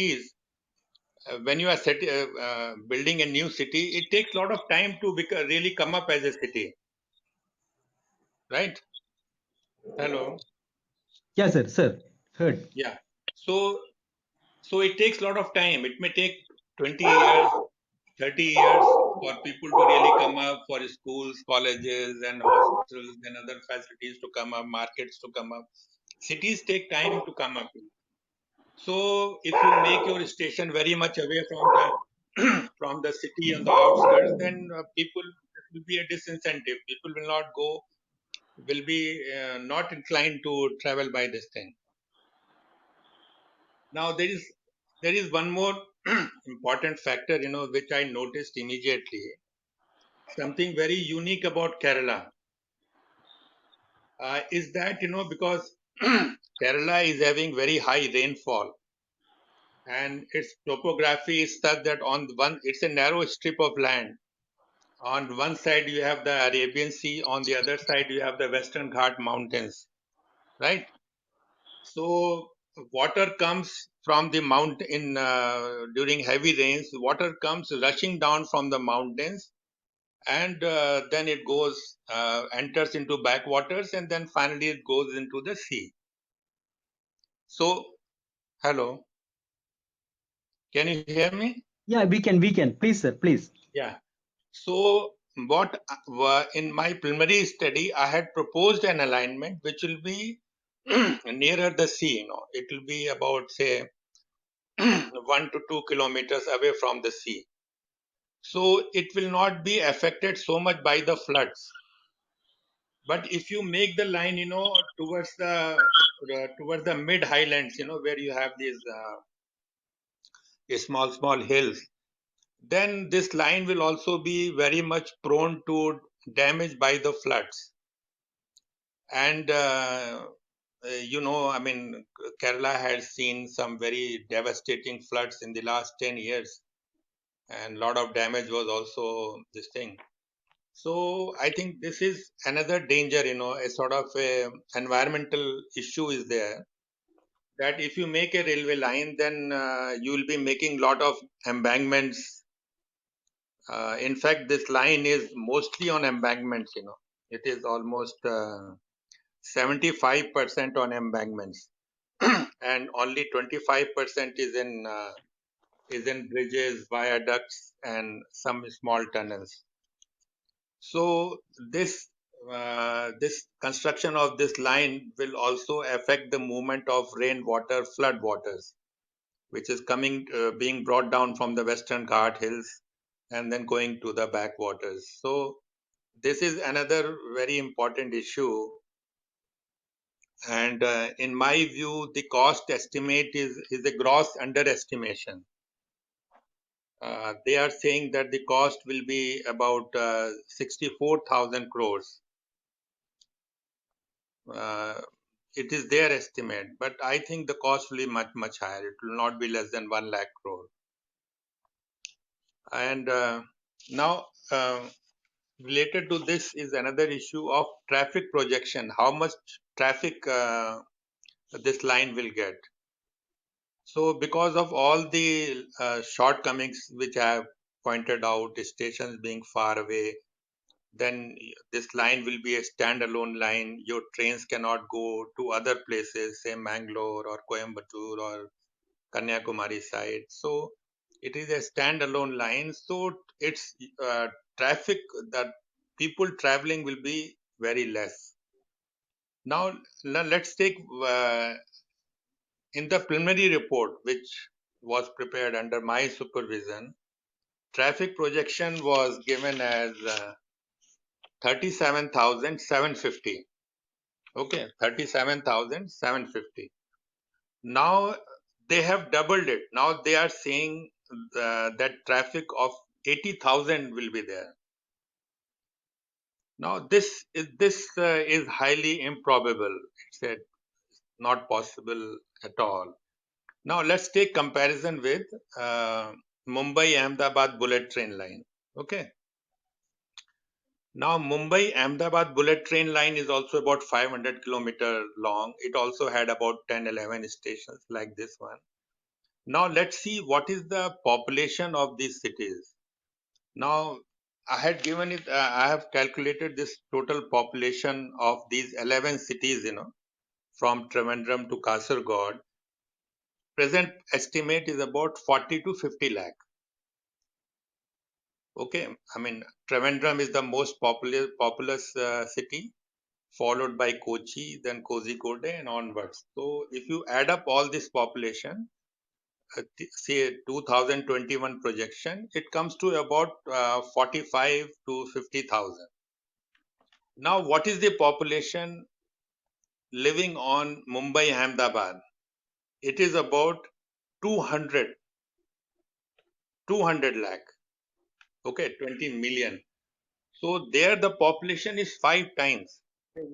cities, when you are building a new city, it takes a lot of time to really come up as a city, right? Hello. Yeah, sir. Sir, heard. Yeah. So it takes a lot of time. It may take 20 years, 30 years for people to really come up, for schools, colleges, and hospitals and other facilities to come up, markets to come up. Cities take time to come up. So if you make your station very much away from the from the city on the outskirts, then people will be a disincentive. People will not go, will be not inclined to travel by this thing. Now there is one more important factor, which I noticed immediately. Something very unique about Kerala is that because Kerala is having very high rainfall, and its topography is such that on one it's a narrow strip of land. On one side you have the Arabian Sea, on the other side you have the Western Ghat Mountains, right? So water comes from the mountain during heavy rains. Water comes rushing down from the mountains, and then it goes enters into backwaters, and then finally it goes into the sea. So hello, can you hear me? Yeah, we can. Please, sir, please. Yeah. So what in my preliminary study I had proposed an alignment which will be nearer the sea. It will be about, say, 1 to 2 kilometers away from the sea. So it will not be affected so much by the floods. But if you make the line, towards the mid highlands, where you have these small hills, then this line will also be very much prone to damage by the floods. And I mean, Kerala has seen some very devastating floods in the last 10 years, and a lot of damage was also this thing. So I think this is another danger, a sort of a environmental issue is there, that if you make a railway line, then you will be making a lot of embankments. In fact, this line is mostly on embankments. It is almost 75% on embankments, and only 25% is in bridges, viaducts, and some small tunnels. So this construction of this line will also affect the movement of rainwater, flood waters, which is being brought down from the Western Ghat hills and then going to the backwaters. So this is another very important issue. And in my view, the cost estimate is a gross underestimation. They are saying that the cost will be about 64,000 crores. Uh, it is their estimate, but I think the cost will be much higher. It will not be less than 1 lakh crore. And now, related to this is another issue of traffic projection. How much traffic this line will get? So, because of all the shortcomings which I have pointed out, stations being far away, then this line will be a standalone line. Your trains cannot go to other places, say Mangalore or Coimbatore or Kanyakumari side. So it is a standalone line. So its traffic, that people traveling will be very less. Now let's take in the preliminary report, which was prepared under my supervision. Traffic projection was given as 37,750. Okay, 37,750. Now they have doubled it. Now they are saying that traffic of 80,000 will be there. Now this is highly improbable. It's not possible at all. Now let's take comparison with Mumbai Ahmedabad bullet train line. Okay. Now Mumbai Ahmedabad bullet train line is also about 500 kilometer long. It also had about 10, 11 stations like this one. Now let's see what is the population of these cities. Now I had given it, I have calculated this total population of these 11 cities, from Trivandrum to Kasargod. Present estimate is about 40 to 50 lakh. Okay, I mean, Trivandrum is the most populous city, followed by Kochi, then Kozhikode, and onwards. So if you add up all this population, say 2021 projection, it comes to about 45 to 50,000. Now, what is the population living on Mumbai Ahmedabad? It is about 200 lakh. Okay, 20 million. So there the population is 5 times.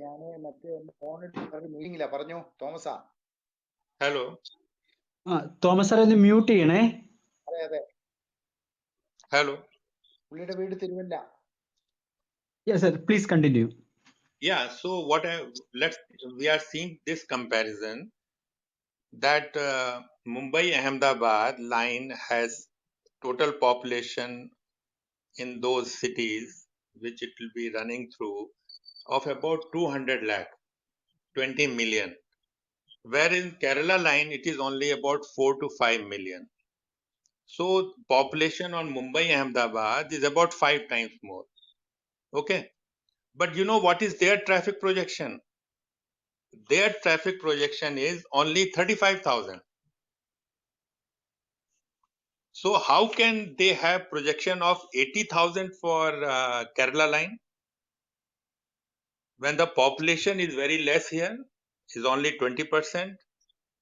ഞാൻ മറ്റേ ഫോണിൽ മീറ്റിംഗില്ല പറഞ്ഞു തോമസാ. Hello. Thomas sir ഒന്ന് mute ചെയ്യണേ. അതെ അതെ. Hello. പുള്ളിയുടെ വീട് Thiruvalla. Yes sir, please continue. Yeah, so we are seeing this comparison that Mumbai Ahmedabad line has total population in those cities which it will be running through of about 200 lakh, 20 million. Where in Kerala line it is only about 4 to 5 million. So population on Mumbai Ahmedabad is about 5 times more. Okay, but you know what is their traffic projection? Their traffic projection is only 35,000. So how can they have projection of 80,000 for Kerala line when the population is very less here, is only 20%,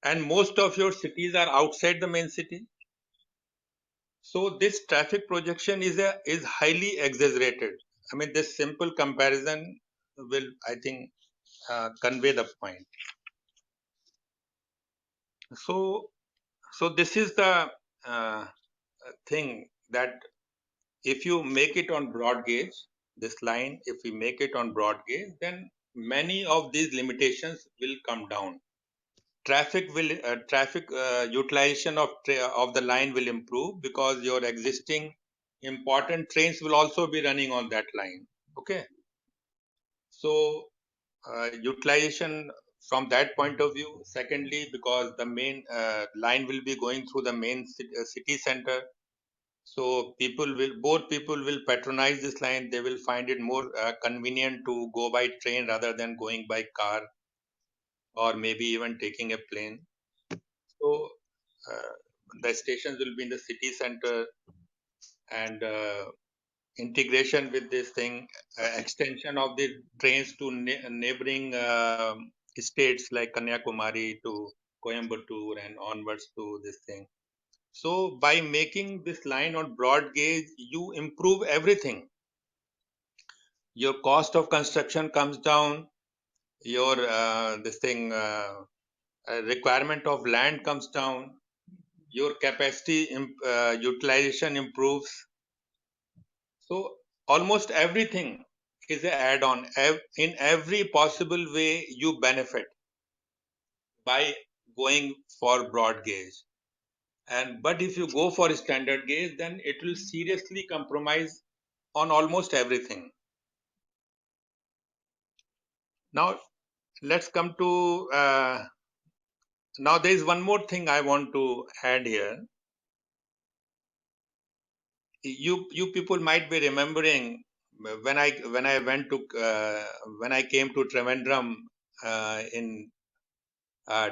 and most of your cities are outside the main city? So this traffic projection is highly exaggerated. I mean, this simple comparison will, I think, convey the point. So this is the thing, that if you make it on broad gauge, this line, if we make it on broad gauge, then many of these limitations will come down. Traffic utilization of the line will improve because your existing important trains will also be running on that line. Okay, so utilization from that point of view. Secondly, because the main line will be going through the main city center, so both people will patronize this line. They will find it more convenient to go by train rather than going by car, or maybe even taking a plane. So the stations will be in the city center, and integration with this thing, extension of the trains to neighboring states like Kanyakumari to Coimbatore and onwards to this thing. So by making this line on broad gauge, you improve everything. Your cost of construction comes down, your requirement of land comes down, your capacity utilization improves. So almost everything is an add-on. In every possible way you benefit by going for broad gauge. But if you go for standard gauge, then it will seriously compromise on almost everything. Now let's come to now there is one more thing I want to add here. You people might be remembering when I went to when I came to Trivandrum in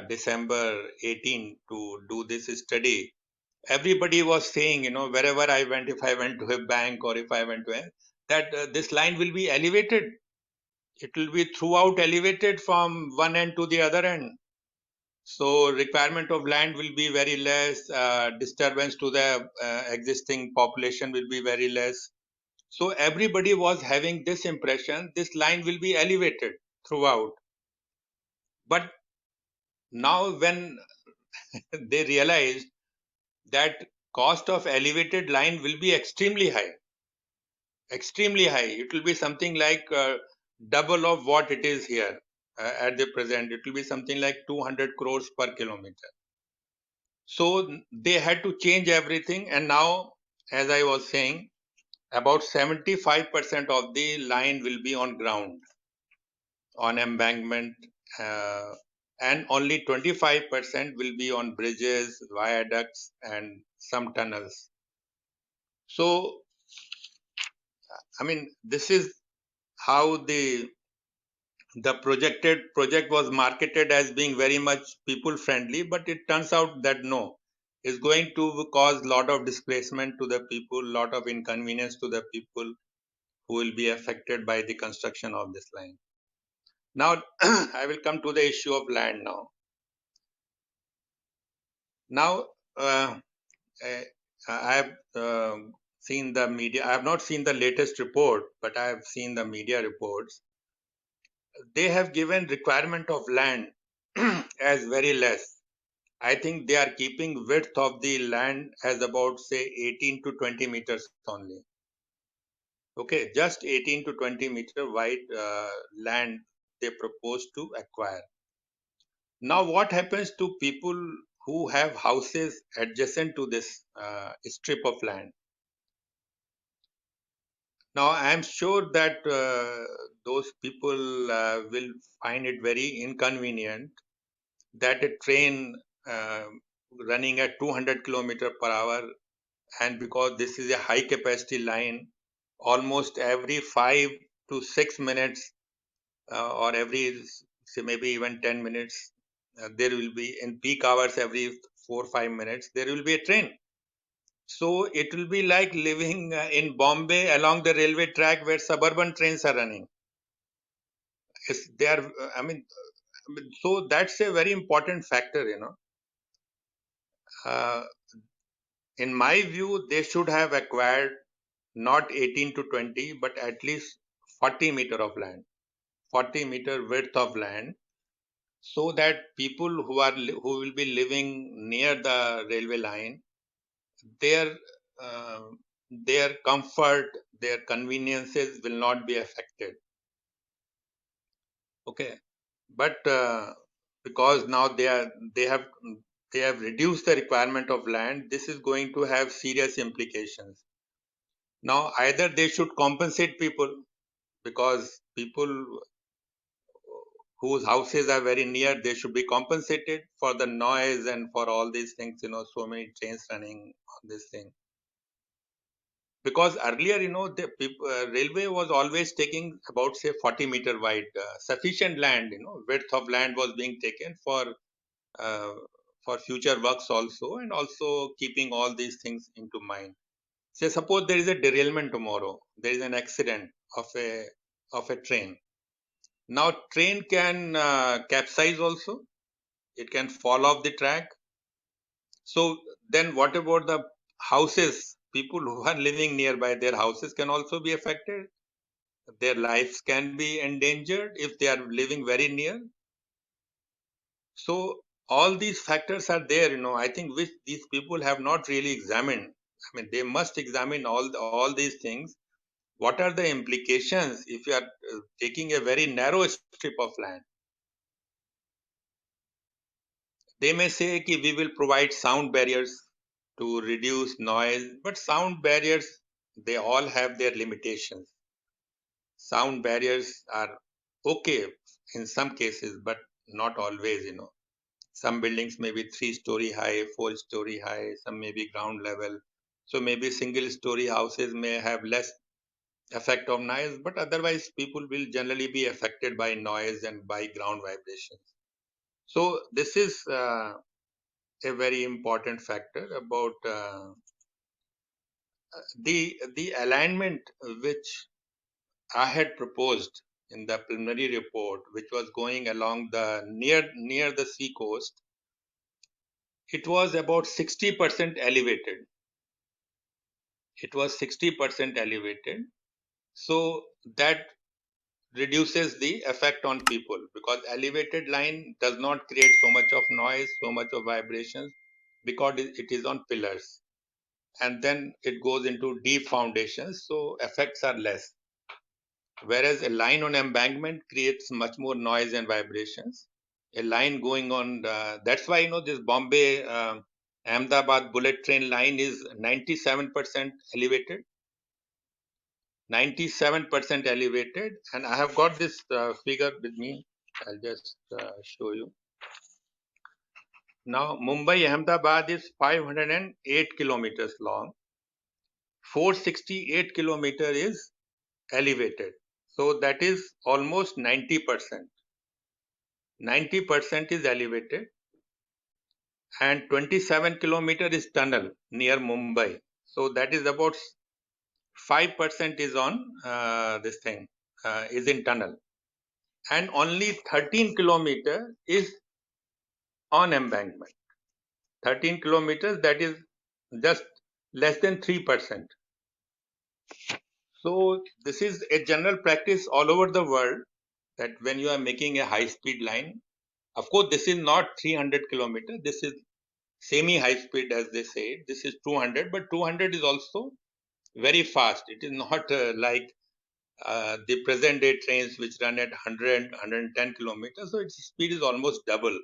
December 18 to do this study. Everybody was saying, wherever I went, if I went to a bank or if I went to that this line will be elevated. It will be throughout elevated from one end to the other end. So requirement of land will be very less, disturbance to the existing population will be very less. So everybody was having this impression, this line will be elevated throughout. But now when they realized that cost of elevated line will be extremely high. It will be something like double of what it is here at the present. It will be something like 200 crores per kilometer. So they had to change everything, and now, as I was saying, about 75% of the line will be on ground, on embankment, uh, and only 25% will be on bridges, viaducts, and some tunnels. So, I mean, this is how the project was marketed as being very much people friendly, but it turns out that no, is going to cause a lot of displacement to the people, lot of inconvenience to the people who will be affected by the construction of this line. Now, I will come to the issue of land now. Now, I have seen the media. I have not seen the latest report, but I have seen the media reports. They have given requirement of land as very less. I think they are keeping width of the land as about say 18 to 20 meters only. Okay, just 18 to 20 meter wide land they propose to acquire. Now, what happens to people who have houses adjacent to this strip of land? Now, I am sure that those people will find it very inconvenient that a train uh, running at 200 km per hour, and because this is a high capacity line, almost every 5 to 6 minutes or every say maybe even 10 minutes, there will be in peak hours every 4 or 5 minutes there will be a train. So it will be like living in Bombay along the railway track where suburban trains are running. They are, so that's a very important factor, Uh, in my view, they should have acquired not 18 to 20, but at least 40 meter of land, 40-meter width of land, so that people who will be living near the railway line, their uh, their comfort, their conveniences will not be affected. Okay, but because now they have reduced the requirement of land, this is going to have serious implications. Now, either they should compensate people, because people whose houses are very near, they should be compensated for the noise and for all these things, so many trains running on this thing. Because earlier, the railway was always taking about say 40-meter wide, sufficient land, width of land was being taken uh, for future works also, and also keeping all these things into mind. Say suppose there is a derailment tomorrow, there is an accident of a train. Now train can capsize also, it can fall off the track. So then what about the houses? People who are living nearby, their houses can also be affected. Their lives can be endangered if they are living very near. So all these factors are there, I think, which these people have not really examined. I mean, they must examine all these things. What are the implications if you are taking a very narrow strip of land? They may say that we will provide sound barriers to reduce noise, but sound barriers, they all have their limitations. Sound barriers are okay in some cases, but not always, Some buildings may be 3-story high, 4-story high, some may be ground level. So maybe single-story houses may have less effect of noise, but otherwise people will generally be affected by noise and by ground vibrations. So this is a very important factor about the alignment which I had proposed in the preliminary report, which was going along the near the sea coast. It was about 60% elevated. It was 60% elevated, so that reduces the effect on people, because elevated line does not create so much of noise, so much of vibrations, because it is on pillars, and then it goes into deep foundations, so effects are less. Whereas a line on embankment creates much more noise and vibrations. A line going on, that's why this Bombay Ahmedabad bullet train line is 97% elevated. 97% elevated, and I have got this figure with me. I'll just show you. Now, Mumbai Ahmedabad is 508 kilometers long. 468 kilometer is elevated. So that is almost 90%. 90% is elevated, and 27 kilometer is tunnel near Mumbai. So that is about 5% is on this thing, is in tunnel. And only 13 kilometer is on embankment. 13 kilometers, that is just less than 3%. So this is a general practice all over the world, that when you are making a high speed line, of course this is not 300 kilometers, this is semi high speed as they say, this is 200, but 200 is also very fast. It is not like the present day trains which run at 100, 110 kilometers, so its speed is almost double.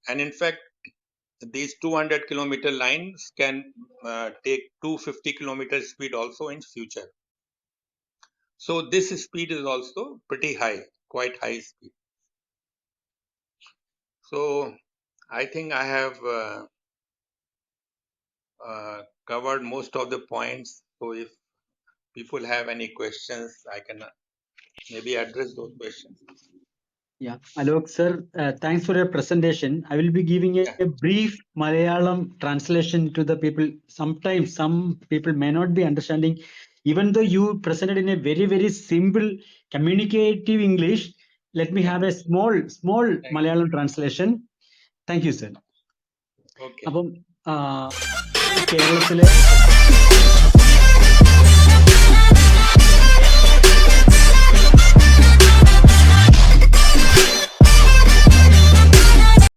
And in fact, these 200 kilometer lines can take 250 kilometer speed also in future. So this speed is also pretty high, quite high speed. So I think I have covered most of the points. So if people have any questions, I can maybe address those questions. Yeah, Alok sir, thanks for your presentation. I will be giving a brief Malayalam translation to the people. Sometimes some people may not be understanding, even though you presented in a very, very simple, communicative English. Let me have a small Malayalam translation. Thank you, sir. Okay. അപ്പം കേരളത്തിലെ